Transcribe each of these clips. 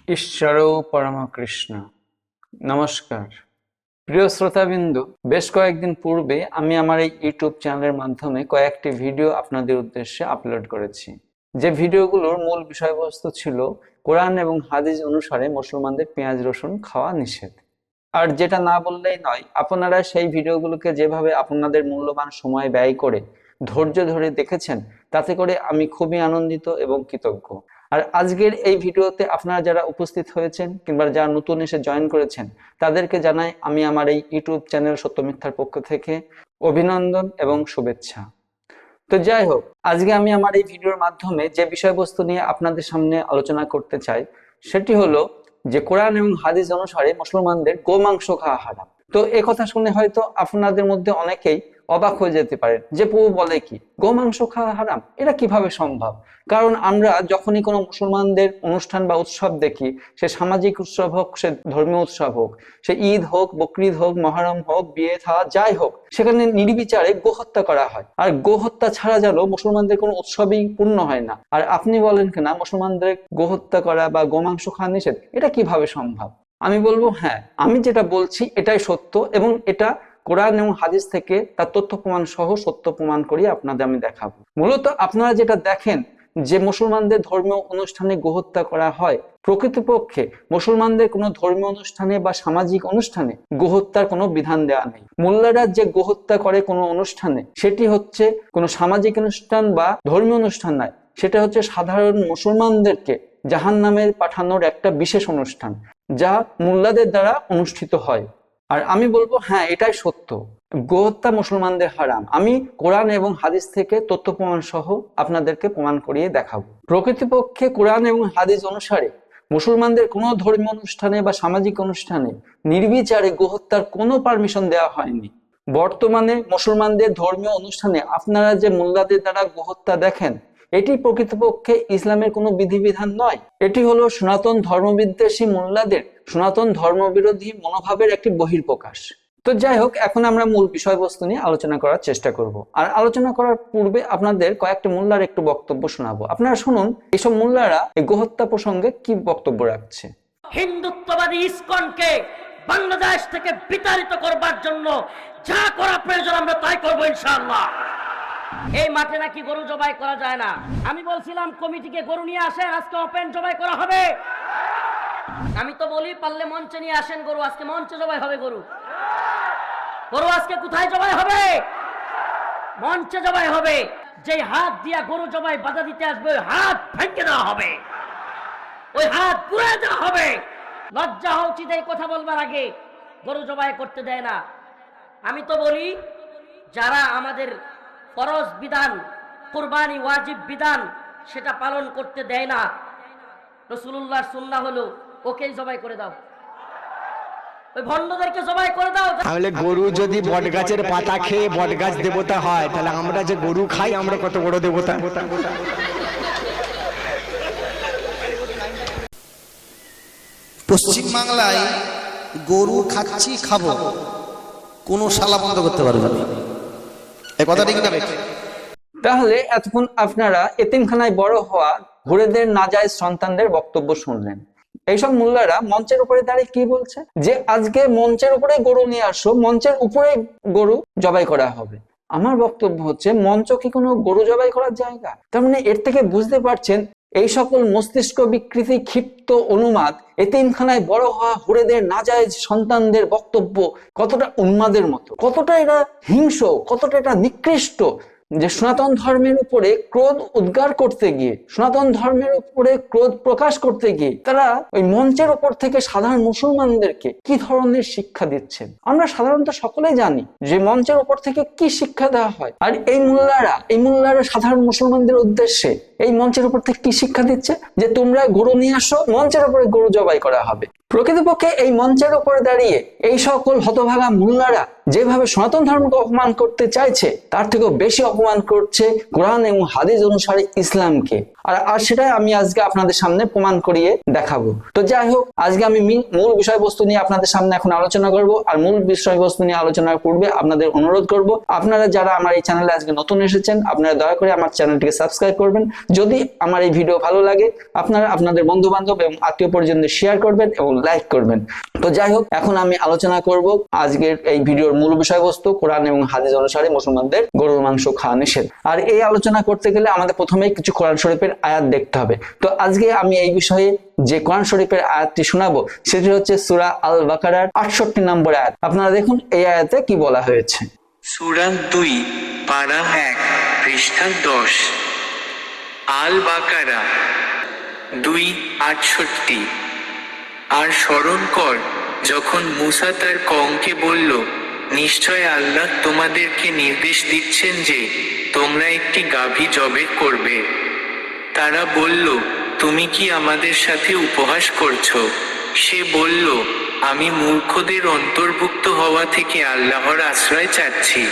ঈশ্বরও পরমকৃষ্ণ। নমস্কার প্রিয় শ্রোতাবিন্দু, বেশ কয়েকদিন পূর্বে আমি আমার এই ইউটিউব চ্যানেলের মাধ্যমে কয়েকটি ভিডিও আপনাদের উদ্দেশ্যে আপলোড করেছি। যে ভিডিওগুলোর মূল বিষয়বস্তু ছিল কোরআন এবং হাদিস অনুসারে মুসলমানদের পেঁয়াজ রসুন খাওয়া নিষেধ। আর যেটা না বললেই নয়, আপনারা সেই ভিডিওগুলোকে যেভাবে আপনাদের মূল্যবান সময় ব্যয় করে ধৈর্য ধরে দেখেছেন, তাতে করে আমি খুবই আনন্দিত এবং কৃতজ্ঞ। আর আজকের এই ভিডিওতে আপনারা যারা উপস্থিত হয়েছেন কিংবা যারা নতুন এসে জয়েন করেছেন, তাদেরকে জানাই আমি আমার এই ইউটিউব চ্যানেল সত্য মিথ্যার পক্ষ থেকে অভিনন্দন এবং শুভেচ্ছা। তো যাই হোক, আজকে আমি আমার এই ভিডিওর মাধ্যমে যে বিষয়বস্তু নিয়ে আপনাদের সামনে আলোচনা করতে চাই, সেটি হলো যে কোরআন এবং হাদিস অনুসারে মুসলমানদের গোমাংস খাওয়া হারাম। তো কথা শুনে হয়তো আপনাদের মধ্যে অনেকেই অবাক হয়ে যেতে পারেন যে প্রভু বলে কি, গোমাংস খাওয়া হারাম, এটা কিভাবে সম্ভব? কারণ আমরা যখনই কোনো মুসলমানদের অনুষ্ঠান বা উৎসব দেখি, সে সামাজিক উৎসব হোক, সে ধর্মীয় উৎসব হোক, সে ঈদ হোক, বকরিদ হোক, মহরম হোক, বিয়ে থা যাই হোক, সেখানে নির্বিচারে গোহত্যা করা হয়। আর গোহত্যা ছাড়া যেন মুসলমানদের কোনো উৎসবই পূর্ণ হয় না। আর আপনি বলেন কিনা মুসলমানদের গোহত্যা করা বা গোমাংস খাওয়া নিষেধ, এটা কিভাবে সম্ভব? আমি বলবো হ্যাঁ, আমি যেটা বলছি এটাই সত্য, এবং এটা কোরআন এবং হাদিস থেকে তার তথ্য প্রমাণ সহ সত্য প্রমাণ করিয়ে আপনাদের আমি দেখাবো। মূলত আপনারা যেটা দেখেন যে মুসলমানদের ধর্মীয় অনুষ্ঠানে গোহত্যা করা হয়, প্রকৃতপক্ষে মুসলমানদের কোনো ধর্মীয় অনুষ্ঠানে বা সামাজিক অনুষ্ঠানে গোহত্যার কোনো বিধান দেওয়া নেই। মোল্লারা যে গোহত্যা করে কোনো অনুষ্ঠানে, সেটি হচ্ছে কোনো সামাজিক অনুষ্ঠান বা ধর্মীয় অনুষ্ঠান নয়, সেটা হচ্ছে সাধারণ মুসলমানদেরকে জাহান্নামে পাঠানোর একটা বিশেষ অনুষ্ঠান, যা মোল্লাদের দ্বারা অনুষ্ঠিত হয়। আর আমি বলবো হ্যাঁ, এটাই সত্য, গোহত্যা মুসলমানদের হারাম। আমি কোরআন এবং হাদিস থেকে তথ্য প্রমাণ সহ আপনাদেরকে প্রমাণ করিয়ে দেখাবো। প্রকৃতপক্ষে কোরআন এবং হাদিস অনুসারে মুসলমানদের কোনো ধর্মীয় অনুষ্ঠানে বা সামাজিক অনুষ্ঠানে নির্বিচারে গোহত্যার কোনো পারমিশন দেওয়া হয়নি। বর্তমানে মুসলমানদের ধর্মীয় অনুষ্ঠানে আপনারা যে মোল্লাদের দ্বারা গোহত্যা দেখেন, এটি প্রকৃতপক্ষে ইসলামের কোনো বিধিবিধান নয়। এটি হলো সনাতন ধর্মবিদ্বেষী মোল্লাদের সনাতন ধর্মবিরোধী মনোভাবের একটি বহিঃপ্রকাশ। তো যাই হোক, এখন আমরা মূল বিষয়বস্তু নিয়ে আলোচনা করার চেষ্টা করব। আর আলোচনা করার পূর্বে আপনাদের কয়েকটি মোল্লার একটু বক্তব্য শোনাবো। আপনারা শুনুন এইসব মোল্লারা এই গোহত্যা প্রসঙ্গে কি বক্তব্য রাখছে। হিন্দুত্ববাদী ইসকনকে বাংলাদেশ থেকে বিতাড়িত করবার জন্য যা করা প্রয়োজন আমরা তাই করবো ইনশাআল্লাহ। এই মাঠে নাকি গরু জবাই করা যায় না। আমি বলছিলাম কমিটিকে গরু নিয়ে আসেন, আজকে ওপেন জবাই করা হবে। আমি তো বলি পারলে মঞ্চে নিয়ে আসেন গরু, আজকে মঞ্চে জবাই হবে। গরু আজকে কোথায় জবাই হবে? মঞ্চে জবাই হবে। যে হাত দিয়া গরু জবাই বাধা দিতে আসবে, ওই হাত ভেঙে দেওয়া হবে, ওই হাত পুড়ে দেওয়া হবে। লজ্জা হওয়া উচিত এই কথা বলবার আগে। গরু জবাই করতে দেয় না। আমি তো বলি যারা আমাদের ফরজ বিধান, কুরবানি ওয়াজিব বিধান, সেটা পালন করতে দেয় না, রাসূলুল্লাহর সুন্নাহ হলো ওকেই জবাই করে দাও, ওই ভণ্ডদেরকে জবাই করে দাও। তাহলে গরু যদি বট গাছের পাতা খেয়ে বট গাছ দেবতা হয়, তাহলে আমরা যে গরু খাই আমরা কত বড় দেবতা। পশ্চিম বাংলায় গরু খাচ্ছি খাবো, কোনো শালা বন্ধ করতে পারবে না। এই কথা ঠিক না? তাহলে এতক্ষণ আপনারা এতিমখানায় বড় হওয়া হুরেদের নাজায়েজ সন্তানদের বক্তব্য শুনলেন। এইসব মোল্লারা মঞ্চের উপরে দাঁড়িয়ে কি বলছে, যে আজকে মঞ্চের উপরে গরু নিয়ে আসো, মঞ্চের উপরে গরু জবাই করা হবে। আমার বক্তব্য হচ্ছে, মঞ্চ কি কোনো গরু জবাই করার জায়গা? তার মানে এর থেকে বুঝতে পারছেন এই সকল মস্তিষ্ক বিকৃতি, ক্ষিপ্ত অনুমাদ, এতিমখানায় বড় হওয়া হুরেদের নাজায়েজ সন্তানদের বক্তব্য কতটা উন্মাদের মতো, কতটা এটা হিংস্র, কতটা এটা নিকৃষ্ট, যে সনাতন ধর্মের উপরে ক্রোধ উদ্গার করতে গিয়ে, সনাতন ধর্মের উপরে ক্রোধ প্রকাশ করতে গিয়ে তারা ওই মঞ্চের উপর থেকে সাধারণ মুসলমানদেরকে কি ধরনের শিক্ষা দিচ্ছেন। আমরা সাধারণত সকলেই জানি যে মঞ্চের উপর থেকে কি শিক্ষা দেওয়া হয়। আর এই মোল্লারা সাধারণ মুসলমানদের উদ্দেশ্যে এই মঞ্চের উপর থেকে কি শিক্ষা দিচ্ছে, যে তোমরা গরু নিয়ে আসো, মঞ্চের উপরে গরু জবাই করা হবে। প্রকৃতপক্ষে এই মঞ্চের উপরে দাঁড়িয়ে এই সকল হতভাগা মোল্লারা যেভাবে সনাতন ধর্মকে অপমান করতে চাইছে, তার থেকেও বেশি অপমান করছে কোরআন এবং হাদিস অনুসারে ইসলামকে। আর সেটাই আমি আজকে আপনাদের সামনে প্রমাণ করিয়ে দেখাবো। তো যাই হোক, আজকে আমি মূল বিষয়বস্তু নিয়ে আপনাদের সামনে এখন আলোচনা করব। আর মূল বিষয়বস্তু নিয়ে আলোচনার পূর্বে আপনাদের অনুরোধ করব, আপনারা যারা আমার এই চ্যানেলে আজকে নতুন এসেছেন, আপনারা দয়া করে আমার চ্যানেলটিকে সাবস্ক্রাইব করবেন। যদি আমার এই ভিডিও ভালো লাগে, আপনারা আপনাদের বন্ধু বান্ধব এবং আত্মীয় পরিজনদের শেয়ার করবেন এবং লাইক করবেন। তো যাই হোক, এখন আমি আলোচনা করব আজকের এই ভিডিওর মূল বিষয়বস্তু, কোরআন এবং হাদিস অনুসারে মুসলমানদের গরুর মাংস খাওয়া নিষেধ। আর এই আলোচনা করতে গেলে আমাদের প্রথমেই কিছু কোরআন শরীফের আয়াত দেখতে হবে। তো আজকে আমি এই বিষয়ে যে কোরআন শরীফের আয়াতটি শোনাবো সেটি হচ্ছে সূরা আল বাকারার 68 নম্বর আয়াত। আপনারা দেখুন এই আয়াতে কি বলা হয়েছে। সূরা 2 পারা 1 পৃষ্ঠা 10। আল বাকারা 2:68। আর স্মরণ কর যখন মূসা তার কওমকে বলল, নিশ্চয় আল্লাহ তোমাদেরকে নির্দেশ দিচ্ছেন যে তোমরা একটি গাভী জবাই করবে। তারা বলল, তুমি কি আমাদের সাথে উপহাস করছো? সে বলল, আমি মূর্খদের অন্তর্ভুক্ত হওয়া থেকে আল্লাহর আশ্রয় চাচ্ছি।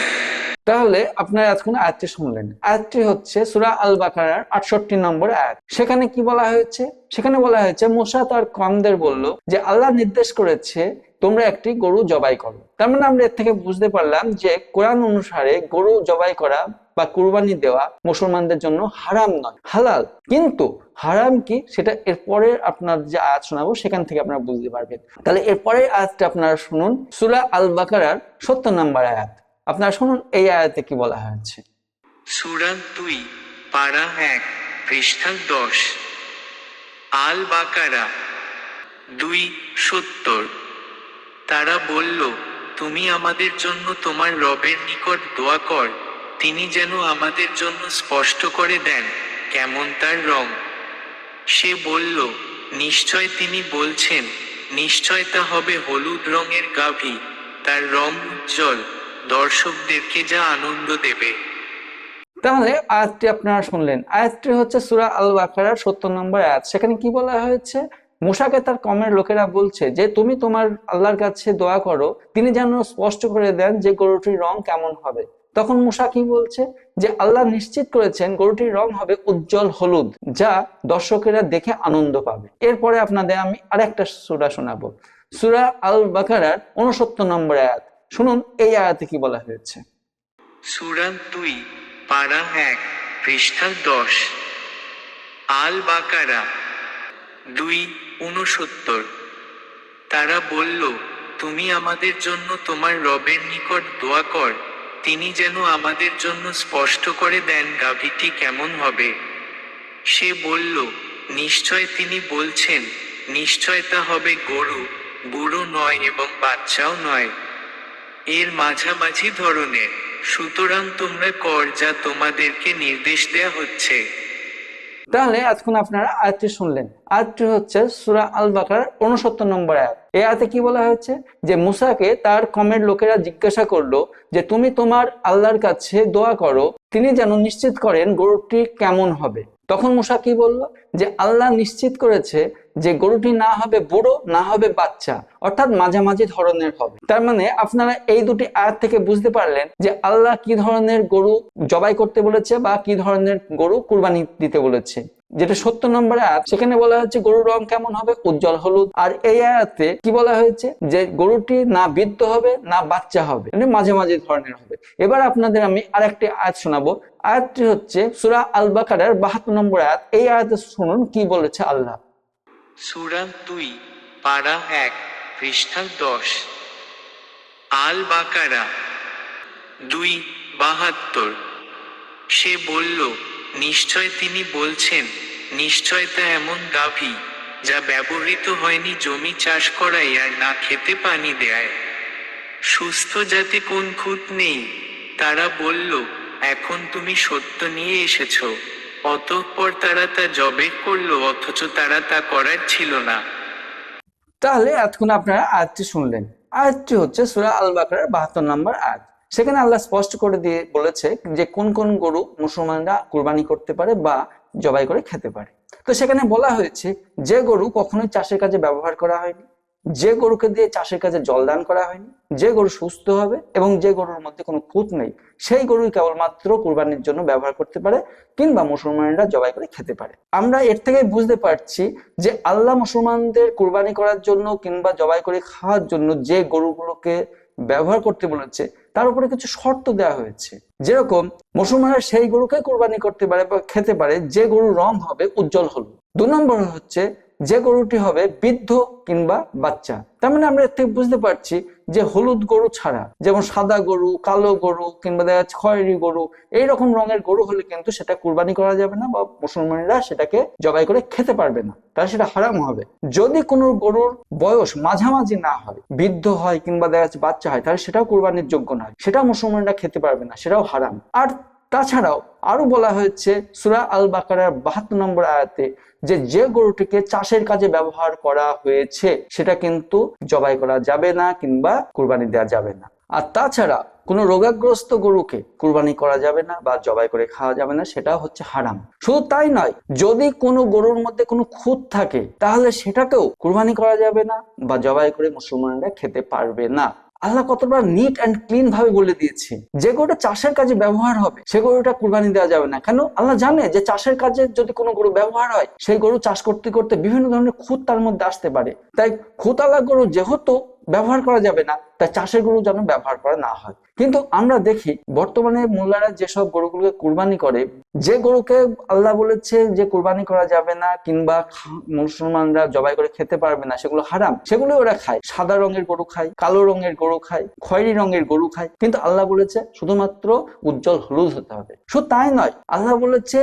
তাহলে আপনারা এতক্ষণ আয়াতটি শুনলেন। আয়াতটি হচ্ছে সূরা আল বাকারার 68 নম্বর আয়াত। সেখানে কি বলা হয়েছে? সেখানে বলা হয়েছে মূসা তার কওমদের বলল যে আল্লাহ নির্দেশ করেছে তোমরা একটি গরু জবাই করো। তার মানে আমরা এর থেকে বুঝতে পারলাম যে কোরআন অনুসারে গরু জবাই করা বা কুরবানি দেওয়া মুসলমানদের জন্য হারাম নয়, হালাল। কিন্তু হারাম কি সেটা এরপরে আপনার যে আয়াত শোনাবো সেখান থেকে আপনারা বুঝতে পারবেন। তাহলে এরপরের আয়াতটা আপনারা শুনুন, সূরা আল বাকারার 70 নম্বর আয়াত। আপনারা শুনুন এই আয়াতে কি বলা হয়েছে। সূরা 2 পারা 1 পৃষ্ঠা 10। আল বাকারা 2:70। তারা বলল, তুমি আমাদের জন্য তোমার রবের নিকট দোয়া কর, তিনি যেন আমাদের জন্য স্পষ্ট করে দেন কেমন তার রং। সে বলল, নিশ্চয় তিনি বলছেন, নিশ্চয় তা হবে হলুদ রঙের গাভী, তার রং উজ্জ্বল, দর্শকদেরকে যা আনন্দ দেবে। তাহলে আয়াতটি আপনারা শুনলেন। আয়াতটি হচ্ছে সূরা আল বাকারার 70 নম্বর আয়াত। সেখানে কি বলা হয়েছে? মূসাকে তার কওমের লোকেরা বলছে যে তুমি তোমার আল্লাহর কাছে দোয়া করো, তিনি যেন স্পষ্ট করে দেন যে গরুটির রং কেমন হবে। তখন মূসা কি বলছে? যে আল্লাহ নিশ্চিত করেছেন গরুটির রং হবে উজ্জ্বল হলুদ, যা দর্শকেরা দেখে আনন্দ পাবে। এরপরে আপনাদের আমি আরেকটা সূরা শোনাবো, সূরা আল বাকারার 69 নম্বর আয়াত। শুনুন এই আয়াতে কি বলা হয়েছে। সূরা 2 পারা 1 পৃষ্ঠা 10। আল বাকারা 2:69। তারা বলল, তুমি আমাদের জন্য তোমার রবের নিকট দোয়া কর, তিনি যেন আমাদের জন্য স্পষ্ট করে দেন গাভীটি কেমন হবে। সে বলল, নিশ্চয় তিনি বলছেন, নিশ্চয় তা হবে গরু, বুড়ো নয় এবং বাচ্চাও নয়, এর মাঝামাঝি ধরনের। সুতরাং তোমরা কর যা তোমাদেরকে নির্দেশ দেয়া হচ্ছে। তাহলে এতক্ষণ আপনারা আয়াতটি শুনলেন। আয়াতটি হচ্ছে সূরা আল বাকারার 69 নম্বর আয়াত। এই আয়াতে কি বলা হয়েছে? যে মূসাকে তার কওমের লোকেরা জিজ্ঞাসা করলো যে তুমি তোমার আল্লাহর কাছে দোয়া করো, তিনি যেন নিশ্চিত করেন গরুটি কেমন হবে। তখন মূসা কি বলল? যে আল্লাহ নিশ্চিত করেছে যে গরুটি না হবে বুড়ো, না হবে বাচ্চা, অর্থাৎ মাঝামাঝি ধরনের হবে। তার মানে আপনারা এই দুটি আয়াত থেকে বুঝতে পারলেন যে আল্লাহ কি ধরনের গরু জবাই করতে বলেছে বা কি ধরনের গরু কুরবানি দিতে বলেছে। যেটা 70 নম্বর আয়াত, সেখানে বলা হচ্ছে গরুর রং কেমন হবে? উজ্জ্বল হলুদ। আর এই আয়াতে কি বলা হয়েছে? যে গরুটি না বৃদ্ধ হবে না বাচ্চা হবে, মানে মাঝামাঝি ধরনের হবে। এবার আপনাদের আমি আরেকটি আয়াত শোনাবো। আয়াতটি হচ্ছে সূরা আল বাকারার 72 নম্বর আয়াত। এই আয়াতে শুনুন কি বলেছে আল্লাহ। সূরা 2 পারা 1 পৃষ্ঠা 10। আল বাকারা 2:72। সে বলল, নিশ্চয় তিনি বলছেন, নিশ্চয় তা এমন গাভী যা ব্যবহৃত হয়নি জমি চাষ করাই আর না খেতে পানি দেয়, সুস্থ যাতে কোন খুঁত নেই। তারা বলল, এখন তুমি সত্য নিয়ে এসেছো। অতঃপর তারা তা জবাই করলো, অথচ তারা তা করার ছিল না। তাহলে এতক্ষণ আপনারা আয়াতটি শুনলেন। আয়াতটি হচ্ছে সূরা আল বাকারার 72 নম্বর আয়াত। সেখানে আল্লাহ স্পষ্ট করে দিয়ে বলেছে যে কোন কোন গরু মুসলমানরা কুরবানি করতে পারে বা জবাই করে খেতে পারে। তো সেখানে বলা হয়েছে যে গরু কখনোই চাষের কাজে ব্যবহার করা হয়নি, যে গরুকে দিয়ে চাষের কাজে জলদান করা হয়নি, যে গরু সুস্থ হবে এবং যে গরুর মধ্যে কোনো খুঁত নেই, সেই গরুই কেবলমাত্র কুরবানির জন্য ব্যবহার করতে পারে কিংবা মুসলমানরা জবাই করে খেতে পারে। আমরা এর থেকে বুঝতে পারছি যে আল্লাহ মুসলমানদের কুরবানি করার জন্য কিংবা জবাই করে খাওয়ার জন্য যে গরুগুলোকে ব্যবহার করতে বলেছে তার উপরে কিছু শর্ত দেওয়া হয়েছে। যেরকম মুসলমানরা সেই গরুকে কুরবানি করতে পারে বা খেতে পারে যে গরুর রং হবে উজ্জ্বল হলুদ। 2 নম্বর হচ্ছে যে গরুটি হবে বৃদ্ধ কিংবা বাচ্চা। তার মানে আমরা এর থেকে বুঝতে পারছি যে হলুদ গরু ছাড়া, যেমন সাদা গরু, কালো গরু কিংবা দেখা যাচ্ছে খয়েরি গরু, এইরকম রঙের গরু হলে কিন্তু সেটা কুরবানি করা যাবে না বা মুসলমানরা সেটাকে জবাই করে খেতে পারবে না, তাহলে সেটা হারাম হবে। যদি কোনো গরুর বয়স মাঝামাঝি না হয়, বৃদ্ধ হয় কিংবা দেখা যাচ্ছে বাচ্চা হয়, তাহলে সেটাও কুরবানির যোগ্য নয়, সেটাও মুসলমানরা খেতে পারবে না, সেটাও হারাম। আর তাছাড়াও আরো বলা হয়েছে সূরা আল বাকারার 72 নম্বর আয়াতে যে গরুটিকে চাষের কাজে ব্যবহার করা হয়েছে সেটা কিন্তু জবাই করা যাবে না কিংবা কুরবানি দেওয়া যাবে না। আর তাছাড়া কোনো রোগাগ্রস্ত গরুকে কুরবানি করা যাবে না বা জবাই করে খাওয়া যাবে না, সেটা হচ্ছে হারাম। শুধু তাই নয়, যদি কোনো গরুর মধ্যে কোনো খুঁত থাকে তাহলে সেটাকেও কুরবানি করা যাবে না বা জবাই করে মুসলমানরা খেতে পারবে না। আল্লাহ কতটা নিট অ্যান্ড ক্লিন ভাবে বলে দিয়েছে যে গরুটা চাষের কাজে ব্যবহার হবে সে গরুটা কুরবানি দেওয়া যাবে না। কেন? আল্লাহ জানে যে চাষের কাজে যদি কোনো গরু ব্যবহার হয় সেই গরু চাষ করতে করতে বিভিন্ন ধরনের খুঁত তার মধ্যে আসতে পারে, তাই খুঁতওয়ালা গরু যেহেতু ব্যবহার করা যাবে না, তাই চাষের গরু যেন ব্যবহার করা না হয়। কিন্তু আমরা দেখি বর্তমানে মোল্লারা যেসব গরুগুলোকে কুরবানি করে, যে গরুকে আল্লাহ বলেছে যে কুরবানি করা যাবে না কিংবা মুসলমানরা জবাই করে খেতে পারবে না, সেগুলো হারাম, সেগুলো ওরা খায়। সাদা রঙের গরু খায়, কালো রঙের গরু খায়, খয়েরি রঙের গরু খায়, কিন্তু আল্লাহ বলেছে শুধুমাত্র উজ্জ্বল হলুদ হতে হবে। শুধু তাই নয়, আল্লাহ বলেছে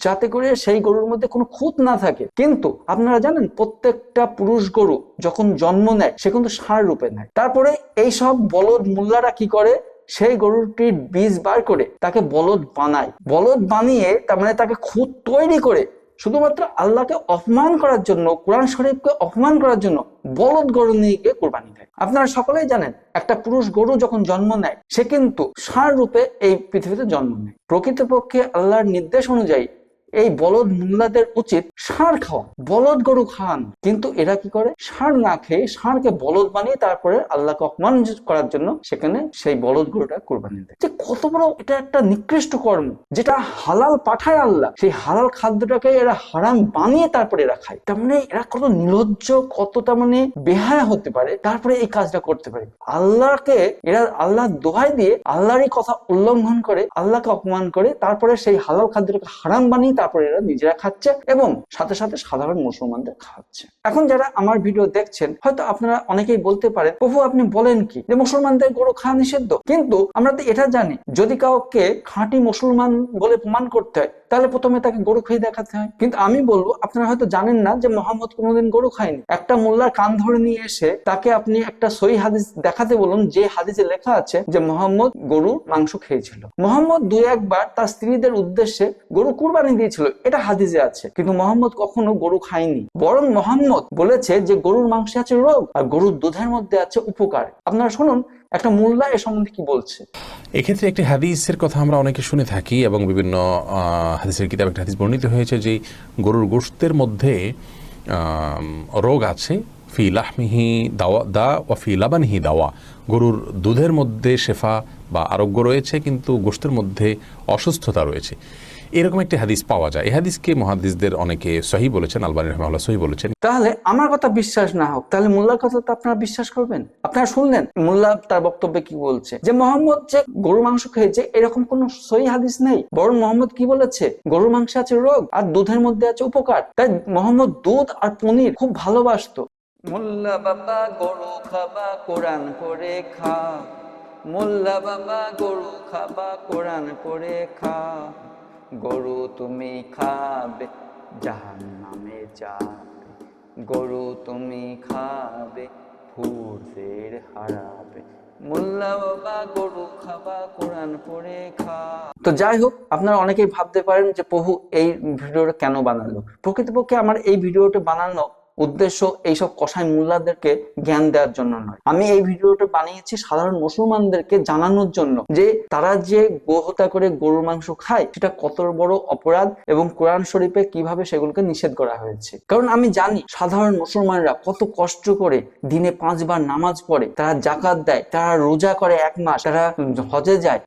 যাতে করে সেই গরুর মধ্যে কোনো খুঁত না থাকে। কিন্তু আপনারা জানেন প্রত্যেকটা পুরুষ গরু যখন জন্ম নেয় সে কিন্তু ষাঁড় রূপে নেয়। তারপরে এই সব বলদ মোল্লারা কি করে, সেই গরুটির বীজ বার করে তাকে বলদ বানায়, বলদ বানিয়ে তার মানে তাকে খুঁত তৈরি করে শুধুমাত্র আল্লাহকে অপমান করার জন্য, কোরআন শরীফকে অপমান করার জন্য বলদ গরু নিয়ে গিয়ে কুরবানি দেয়। আপনারা সকলেই জানেন একটা পুরুষ গরু যখন জন্ম নেয় সে কিন্তু ষাঁড় রূপে এই পৃথিবীতে জন্ম নেয়। প্রকৃতপক্ষে আল্লাহর নির্দেশ অনুযায়ী এই বলদ মোল্লাদের উচিত ষাঁড় খাওয়া, বলদ গরু খান, কিন্তু এরা কি করে, ষাঁড় না খেয়ে ষাঁড়কে বলদ বানিয়ে তারপরে আল্লাহকে অপমান করার জন্য সেখানে সেই বলদ গরুটা কুরবানি দেয়। যে কত বড় এটা একটা নিকৃষ্ট কর্ম, যেটা হালাল পাঠায় আল্লাহ, সেই হালাল খাদ্যটাকে এরা হারাম বানিয়ে তারপরে এরা খায়। তার মানে এরা কত নির্লজ্জ, কত তার মানে বেহায়া হতে পারে, তারপরে এই কাজটা করতে পারে। আল্লাহকে এরা আল্লাহ দোহাই দিয়ে আল্লাহরই কথা উল্লঙ্ঘন করে, আল্লাহকে অপমান করে, তারপরে সেই হালাল খাদ্যটাকে হারাম বানিয়ে তারপরে এরা নিজেরা খাচ্ছে এবং সাথে সাথে সাধারণ মুসলমানদের খাওয়াচ্ছে। এখন যারা আমার ভিডিও দেখছেন হয়তো আপনারা অনেকেই বলতে পারেন, প্রভু আপনি বলেন কি যে মুসলমানদের গরু খাওয়া নিষিদ্ধ? কিন্তু আমরা তো এটা জানি যদি কাউকে খাঁটি মুসলমান বলে প্রমাণ করতে হয় তাহলে প্রথমে তাকে গরু খেয়ে দেখাতে হয়। কিন্তু আমি বলবো আপনারা হয়তো জানেন না যে মোহাম্মদ কোনোদিন গরু খায়নি। একটা মোল্লার কান ধরে নিয়ে এসে তাকে আপনি একটা সহি হাদিস দেখাতে বলুন যে হাদিসে লেখা আছে যে মোহাম্মদ গরুর মাংস খেয়েছিল। মোহাম্মদ 2-1 বার তার স্ত্রীদের উদ্দেশ্যে গরু কুরবানি দিয়েছিল, এটা হাদিসে আছে, কিন্তু মোহাম্মদ কখনো গরু খায়নি। বরং মোহাম্মদ বলেছে যে গরুর মাংসে আছে রোগ আর গরুর দুধের মধ্যে আছে উপকার। আপনারা শুনুন একটা মোল্লা এ সম্বন্ধে কি বলছে। এক্ষেত্রে একটি হাদিসের কথা আমরা অনেকে শুনে থাকি এবং বিভিন্ন হাদিসের কিতাবে একটা হাদিস বর্ণিত হয়েছে যে গরুর গোশতের মধ্যে রোগ আছে, ফি লাহমিহি দা ওয়া ফি লাবানিহি দাওয়া, গরুর দুধের মধ্যে শেফা বা আরোগ্য রয়েছে কিন্তু গোশতের মধ্যে অসুস্থতা রয়েছে, এরকম একটি হাদিস পাওয়া যায়। এই হাদিসকে মুহাদ্দিসদের অনেকে সহিহ বলেছেন, আলবানী রাহিমাহুল্লাহ সহিহ বলেছেন। তাহলে আমার কথা বিশ্বাস না হোক, তাহলে মোল্লার কথা তো আপনারা বিশ্বাস করবেন? আপনারা শুনলেন মোল্লা তার বক্তব্যে কি বলছে, যে মোহাম্মদ যে গরু মাংস খেয়েছে এরকম কোন সহিহ হাদিস নেই। বরং মোহাম্মদ কি বলেছে, গরুর মাংসে আছে রোগ আর দুধের মধ্যে আছে উপকার। তাই মোহাম্মদ দুধ আর পনির খুব ভালোবাসতো। মোল্লা বাবা গরু খাবা কোরআন পড়ে খা, মোল্লা বাবা গরু খাবা কোরআন পড়ে খা, গরু তুমি খাবে জাহান্নামে যাবে, গরু তুমি খাবে ফুরদের হারাবে, মোল্লা বাবা গরু খাবা কোরআন পড়ে খা। তো যাই হোক, আপনারা অনেকেই ভাবতে পারেন যে প্রভু এই ভিডিওটা কেন বানালো। প্রকৃতপক্ষে আমার এই ভিডিওটা বানানো উদ্দেশ্য এইসব কসাই মোল্লাদেরকে জ্ঞান দেওয়ার জন্য নয়। আমি এই ভিডিওটা বানিয়েছি সাধারণ মুসলমানদেরকে জানানোর জন্য যে তারা যে গো হত্যা করে গরুর মাংস খায় সেটা কত বড় অপরাধ এবং কোরআন শরীফে কিভাবে সেগুলোকে নিষেধ করা হয়েছে। কারণ আমি জানি সাধারণ মুসলমানরা কত কষ্ট করে দিনে 5 বার নামাজ পড়ে, তারা জাকাত দেয়, তারা রোজা করে 1 মাস, তারা হজে যায়।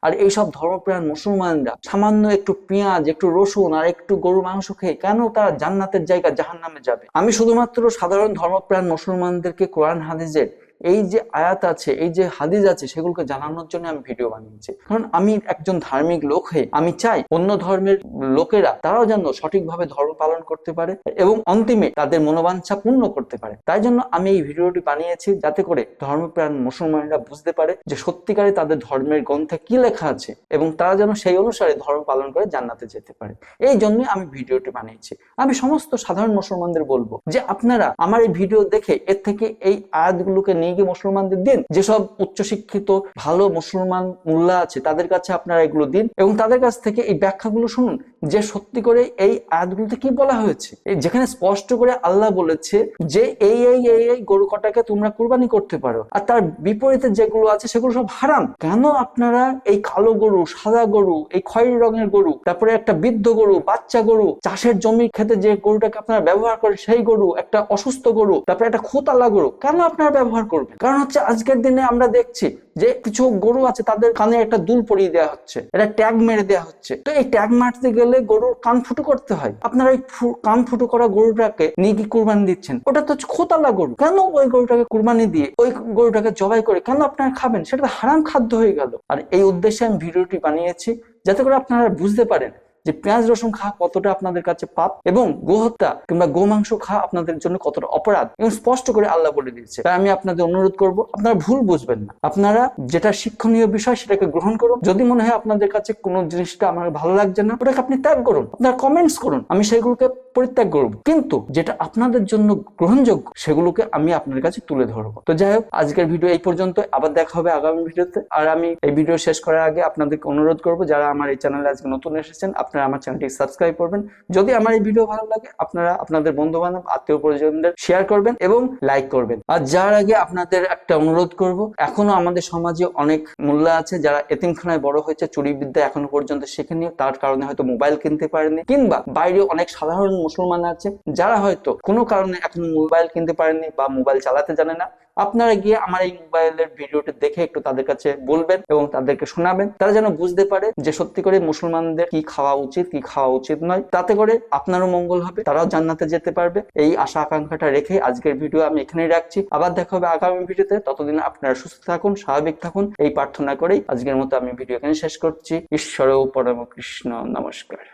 আর এইসব ধর্মপ্রাণ মুসলমানরা সামান্য একটু পেঁয়াজ, একটু রসুন আর একটু গরুর মাংস খেয়ে কেন তারা জান্নাতের জায়গা জাহান্নামে যাবে? আমি শুধুমাত্র সাধারণ ধর্মপ্রাণ মুসলমানদেরকে কোরআন হাদিসের এই যে আয়াত আছে, এই যে হাদিস আছে, সেগুলোকে জানানোর জন্য আমি ভিডিও বানিয়েছি। কারণ আমি একজন ধার্মিক লোক হয়ে আমি চাই অন্য ধর্মের লোকেরা তারাও যেন সঠিকভাবে ধর্ম পালন করতে পারে এবং অন্তিমে তাদের মনোবাঞ্ছা পূর্ণ করতে পারে। তাই জন্য আমি এই ভিডিওটি বানিয়েছি, যাতে করে ধর্মপ্রাণ মুসলমানরা বুঝতে পারে যে সত্যিকারে তাদের ধর্মের গ্রন্থে কি লেখা আছে এবং তারা যেন সেই অনুসারে ধর্ম পালন করে জান্নাতে যেতে পারে। এই জন্যই আমি ভিডিওটি বানিয়েছি। আমি সমস্ত সাধারণ মুসলমানদের বলবো যে আপনারা আমার এই ভিডিও দেখে এর থেকে এই আয়াতগুলোকে নিয়ে গিয়ে মুসলমানদের দিন। যেসব উচ্চশিক্ষিত ভালো মুসলমান মোল্লা আছে তাদের কাছে আপনারা এগুলো দিন এবং তাদের কাছ থেকে এই ব্যাখ্যাগুলো শুনুন যে সত্যি করে এই আয়াতগুলোতে কি বলা হয়েছে। যেখানে স্পষ্ট করে আল্লাহ বলেছে যে এই এই এই এই গরু কটাকে তোমরা কুরবানি করতে পারো, আর তার বিপরীতে যেগুলো আছে সেগুলো সব হারাম। কেন আপনারা এই কালো গরু, সাদা গরু, এই খয়েরি রঙের গরু, তারপরে একটা বৃদ্ধ গরু, বাচ্চা গরু, চাষের জমি খেতে যে গরুটাকে আপনারা ব্যবহার করেন সেই গরু, একটা অসুস্থ গরু, তারপরে একটা খুঁতালা গরু কেন আপনারা ব্যবহার করবেন? কারণ হচ্ছে আজকের দিনে আমরা দেখছি যে কিছু গরু আছে তাদের কানে একটা দুল পরিয়ে দেওয়া হচ্ছে, এটা ট্যাগ মেরে দেওয়া হচ্ছে। তো এই ট্যাগ মারতে গেলে গরুর কান ফুটো করতে হয়। আপনারা এই কান ফুটো করা গরুটাকে নিয়ে কি কুরবানি দিচ্ছেন? ওটা তো হচ্ছে খোতালা গরু। কেন ওই গরুটাকে কুরবানি দিয়ে ওই গরুটাকে জবাই করে কেন আপনারা খাবেন? সেটা তো হারাম খাদ্য হয়ে গেল। আর এই উদ্দেশ্যে আমি ভিডিওটি বানিয়েছি যাতে করে আপনারা বুঝতে পারেন যে পেঁয়াজ রসুন খাওয়া কতটা আপনাদের কাছে পাপ এবং গোহত্যা কিংবা গোমাংস খাওয়া আপনাদের জন্য কতটা অপরাধ এবং স্পষ্ট করে আল্লাহ বলে দিয়েছে। তাই আমি আপনাদের অনুরোধ করব, আপনারা ভুল বুঝবেন না, আপনারা যেটা শিক্ষণীয় বিষয় সেটাকে গ্রহণ করুন। যদি মনে হয় আপনাদের কাছে কোনো জিনিসটা আমার ভালো লাগছে না, ওটাকে আপনি ত্যাগ করুন, আপনারা কমেন্টস করুন, আমি সেগুলোকে পরিত্যাগ করব। কিন্তু যেটা আপনাদের জন্য গ্রহণযোগ্য সেগুলোকে আমি আপনাদের কাছে তুলে ধরবো। তো যাই হোক, আজকের ভিডিও এই পর্যন্ত, আবার দেখা হবে আগামী ভিডিওতে। আর আমি এই ভিডিও শেষ করার আগে আপনাদেরকে অনুরোধ করব, যারা আমার এই চ্যানেলে আজকে নতুন এসেছেন আপনারা আমার চ্যানেলটি সাবস্ক্রাইব করবেন। যদি আমার এই ভিডিও ভালো লাগে আপনারা আপনাদের বন্ধু বান্ধব, আত্মীয় পরিজনদের শেয়ার করবেন এবং লাইক করবেন। আর যার আগে আপনাদের একটা অনুরোধ করব, এখনো আমাদের সমাজে অনেক মোল্লা আছে যারা এতিমখানায় বড় হয়েছে, চুরি বিদ্যা এখনো পর্যন্ত শেখেনি, তার কারণে হয়তো মোবাইল কিনতে পারেনি, কিংবা বাইরে অনেক সাধারণ মুসলমান আছে যারা হয়তো কোনো কারণে এখনো মোবাইল কিনতে পারেনি বা মোবাইল চালাতে জানে না। আপনারা গিয়ে আমার এই মোবাইলের ভিডিওটি দেখে একটু তাদের কাছে বলবেন এবং তাদেরকে শোনাবেন, তারা যেন বুঝতে পারে যে সত্যি করে মুসলমানদের কি খাওয়া উচিত, কি খাওয়া উচিত নয়। তাতে করে আপনারও মঙ্গল হবে, তারাও জান্নাতে যেতে পারবে। এই আশা আকাঙ্ক্ষাটা রেখে আজকের ভিডিও আমি এখানেই রাখছি। আবার দেখা হবে আগামী ভিডিওতে। ততদিন আপনারা সুস্থ থাকুন, স্বাভাবিক থাকুন, এই প্রার্থনা করেই আজকের মতো আমি ভিডিও এখানে শেষ করছি। ঈশ্বর পরম কৃষ্ণ, নমস্কার।